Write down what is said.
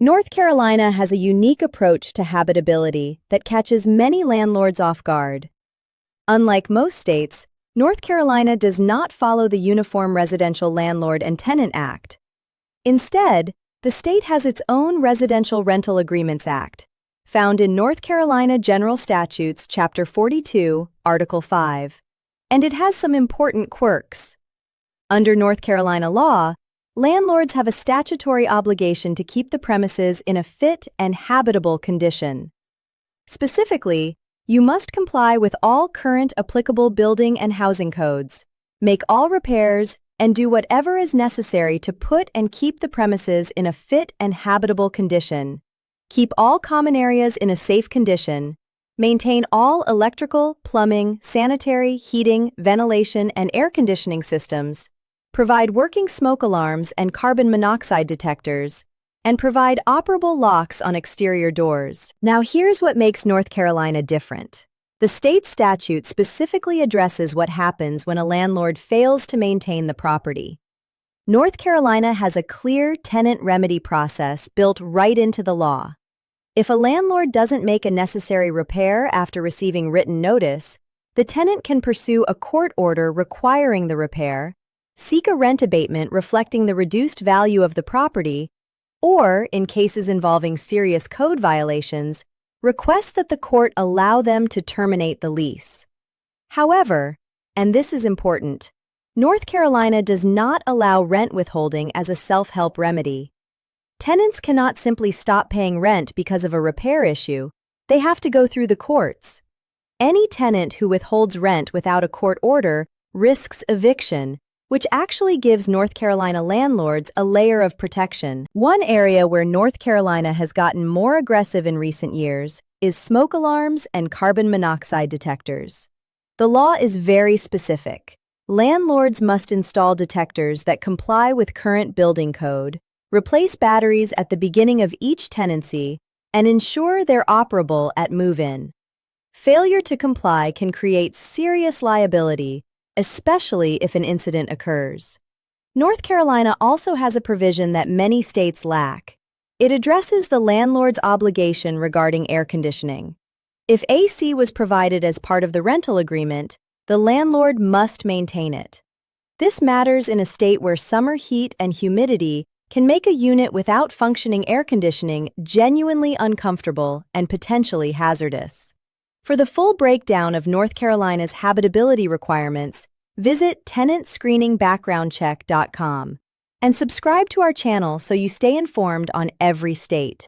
North Carolina has a unique approach to habitability that catches many landlords off guard. Unlike most states, North Carolina does not follow the Uniform Residential Landlord and Tenant Act. Instead, the state has its own Residential Rental Agreements Act, found in North Carolina General Statutes, Chapter 42, Article 5, and it has some important quirks. Under North Carolina law, landlords have a statutory obligation to keep the premises in a fit and habitable condition. Specifically, you must comply with all current applicable building and housing codes, make all repairs, and do whatever is necessary to put and keep the premises in a fit and habitable condition, keep all common areas in a safe condition, maintain all electrical, plumbing, sanitary, heating, ventilation, and air conditioning systems, provide working smoke alarms and carbon monoxide detectors, and provide operable locks on exterior doors. Now here's what makes North Carolina different. The state statute specifically addresses what happens when a landlord fails to maintain the property. North Carolina has a clear tenant remedy process built right into the law. If a landlord doesn't make a necessary repair after receiving written notice, the tenant can pursue a court order requiring the repair, seek a rent abatement reflecting the reduced value of the property, or, in cases involving serious code violations, request that the court allow them to terminate the lease. However, and this is important, North Carolina does not allow rent withholding as a self-help remedy. Tenants cannot simply stop paying rent because of a repair issue. They have to go through the courts. Any tenant who withholds rent without a court order risks eviction, which actually gives North Carolina landlords a layer of protection. One area where North Carolina has gotten more aggressive in recent years is smoke alarms and carbon monoxide detectors. The law is very specific. Landlords must install detectors that comply with current building code, replace batteries at the beginning of each tenancy, and ensure they're operable at move-in. Failure to comply can create serious liability, especially if an incident occurs. North Carolina also has a provision that many states lack. It addresses the landlord's obligation regarding air conditioning. If AC was provided as part of the rental agreement, the landlord must maintain it. This matters in a state where summer heat and humidity can make a unit without functioning air conditioning genuinely uncomfortable and potentially hazardous. For the full breakdown of North Carolina's habitability requirements, visit tenantscreeningbackgroundcheck.com and subscribe to our channel so you stay informed on every state.